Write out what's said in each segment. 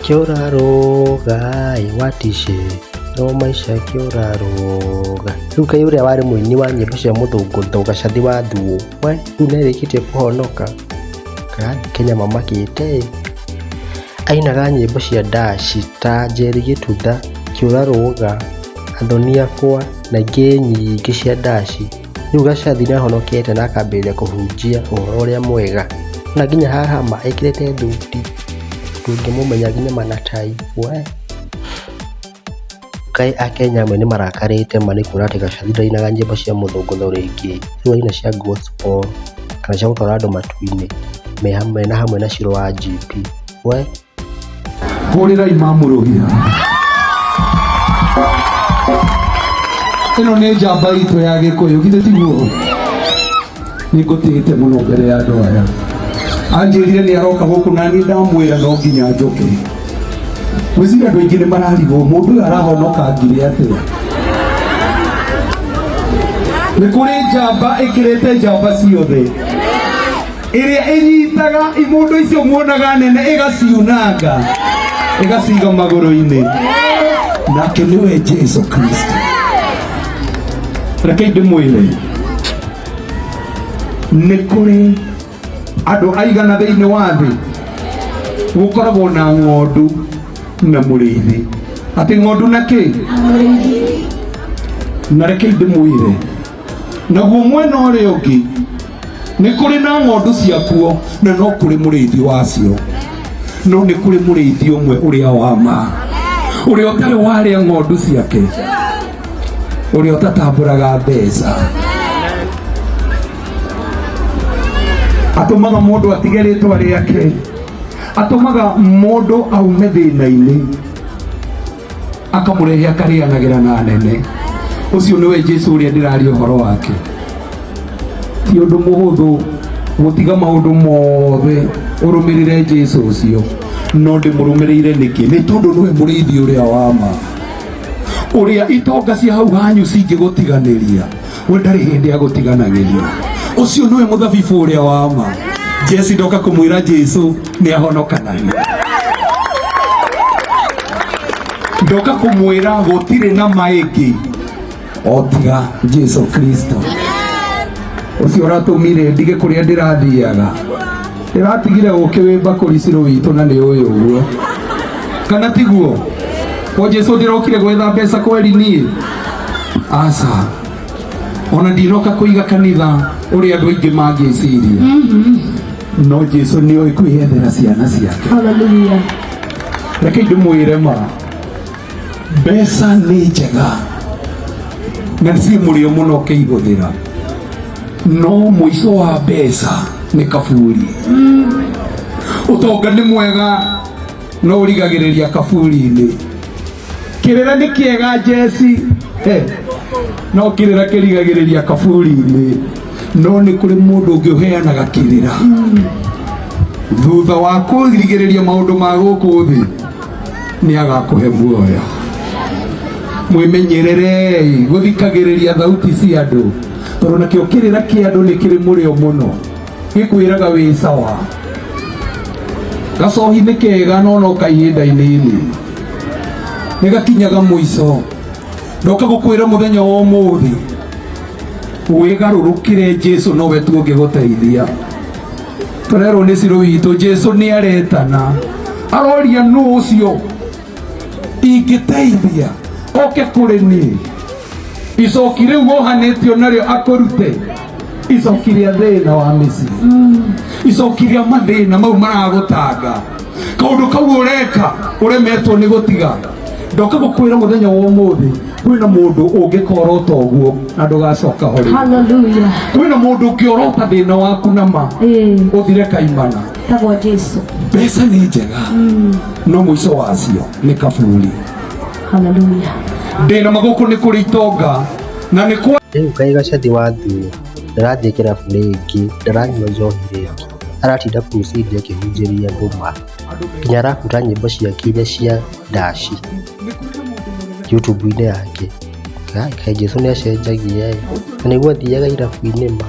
kĩũraroga watishe no maisha kĩũraroga. Rĩu Kaĩ ũrĩa warĩ mũini wa nyĩmbo cia mũthũngũtho Gachathi wa Thuo rĩu nĩarĩkĩtie kũhonoka. Kenya mamakĩte ainaga nyĩmbo cia ndaci ta Njeri Gĩtutha, Kĩũraroga, Athoni Akwa na ingĩ nyingĩ cia ndaci. Rĩu Gachathi nĩahonokete na akambĩrĩria kũhunjia ũhoro ũrĩa mwega, na nginya haha ma ekĩrĩte thuti ndũngĩmũmenya nginya manatai. Kaĩ Akenya amwe nĩmarakarĩte ma nĩkuona atĩ Gachathi ndainaga nyĩmbo cia mũthũngũtho rĩngĩ, rĩu aina cia gospel kana cia gũtwara andũ matu-ini me hamwe na Shiru wa GP. Hũrĩrai mamũrũgia. Ĩno nĩ njamba itũ ya Gĩkũyũ, githĩ tiguo? Nĩngũtĩĩte mũno mbere ya andũ aya. Anjĩrire nĩaroka gũkũ na niĩ ndamwĩra no nginya njoke. Gwĩciria andũ aingĩ nĩmararigwo mũndũ ũyũ arahonoka ngiri atĩa. Nĩ kũrĩ njamba ĩkĩrĩte njamba ciothe ĩrĩa ĩnyitaga imũndũ icio muonaga nene ĩgaciunanga ĩgaciga magũrũ-inĩ, nake nĩwe Jesu Kristo. Reke ndĩmwĩre nĩ kũrĩ andũ aigana thĩinĩ wa thĩ gũkoragwo na ng'ondu na mũrĩithi. Atĩ ng'ondu na kĩ? Na reke ndĩmwĩre naguo mwena ũrĩa ũngĩ nĩ kũrĩ na ng'ondu ciakuo na no kũrĩ mũrĩithi wacio, no nĩ kũrĩ mũrĩithi ũmwe ũrĩa wa ma, ũrĩa ũtarĩ warĩa ng'ondu ciake, ũrĩa ũtatambũraga mbeca, atũmaga mũndũ atige rĩtwa rĩake, atũmaga mũndũ aume thĩna-inĩ akamũrehe akarĩanagĩra na nene. Ũcio nĩwe Jesũ ũrĩa ndĩraria ũhoro wake. Ti ũndũ mũhũthũ gũtiga maũndũ mothe ũrũmĩrĩre Jesũ ũcio, no ndĩmũrũmĩrĩire nĩkĩ? Nĩ tondũ nĩwe mũrĩithi ũrĩa wa ma, ũrĩa itonga cia hau hanyu cingĩgũtiganĩria we ndarĩ hĩndĩ agũtiganagĩria. Ũcio nĩwe mũthabibũ ũrĩa wa ma. Jesi ndoka kũmwĩra Jesũ nĩahonokanagia, ndoka kũmwĩra gũtirĩ na maĩngĩ o tiga Jesũ Kristo. Ũcio ũratũmire ndige kũrĩa ndĩrathiaga, ndĩratigire gũkĩwĩmba kũrĩ Shiru witũ na nĩ ũyũ ũguo, kana tiguo? Kwa Jesũ ndĩrokire gwetha mbeca kweri niĩ? Aca, ona ndinoka kũiga kanitha ũrĩa andũ aingĩ mangĩciria, no Jesũ nĩoĩ kwĩyethera ciana ciake. Hallelujah. Reke ndĩmwĩre ma, mbeca nĩ njega na ciĩ mũrĩo mũno ũkĩihũthĩra, no mũico wa mbeca nĩ kaburi. Ũtonga nĩ mwega no ũrigagĩrĩria kaburi-inĩ. Kĩrĩra nĩ kĩega Jesi, no kĩrĩra kĩrigagĩrĩria kaburi-inĩ, no nĩ kũrĩ mũndũ ũngĩ ũheanaga kĩrĩra thutha wa kũrigĩrĩria maũndũ ma gũkũ thĩ nĩ agakũhe muoyo. Mwĩmenyererei gũthikagĩrĩria thauti cia andũ, tondũ nakĩo kĩrĩra kĩa andũ nĩ kĩrĩ mũrĩo mũno, gĩkwĩraga wĩ sawa. Gacohi nĩ kega no ka ihinda inini nĩgakinyaga mũico. Ndoka gũkwĩra mũthenya wa ũmũthĩ wĩgarũrũkĩre Jesũ nowe tu ũngĩgũteithia. Tũrerwo nĩ Shiru witũ Jesũ nĩaretana, aroria nũ ũcio ingĩteithia oke kũrĩ niĩ. Icoki rĩu wohanĩtio narĩo akũrute, icoki rĩa thĩna wa mĩciĩ, icoki rĩa mathĩna mau maragũtanga, kaũndũ kau ũreka ũremetwo nĩ gũtiga. Ndoka gũkwĩra mũthenya wa ũmũthĩ kwĩna mũndũ ũngĩkorota ũguo na ndũgacoka ho. Hallelujah. Kwĩna mũndũ ũngĩorota thĩna waku na ma ũthire kaimana. Tagwo Jesũ. Mbeca nĩ njega no mũico wacio nĩ kaburi. Hallelujah. Ndĩna magũkũ nĩ kũrĩ itonga na nĩ kwa Rĩu Kaĩ Gachathi wa Thuo ndarathiĩ kĩrabu rĩngĩ, ndaranyua njohi rĩngĩ, aratinda crusade akĩhunjĩria andũ ma, nginya arabuta nyĩmbo ciake iria cia ndaci YouTube-inĩ yake. Kaĩ Jesũ nĩacenjagia na nĩguo athiaga irabu-inĩ ma,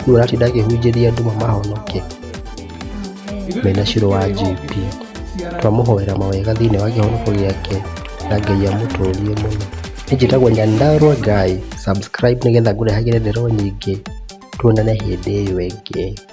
rĩu aratinda akĩhunjĩria andũ mahonoke mena Shiru wa GP. twamuhoera mawega thiini wa kĩhonoko gĩake na Ngai amũtũrie mũno. Niĩ njĩtagwo Nyandarua Ngai. Subscribe nĩgetha ngũrehagĩre nderũ nyingĩ. Tuonane hĩndĩ ĩyo ĩngĩ.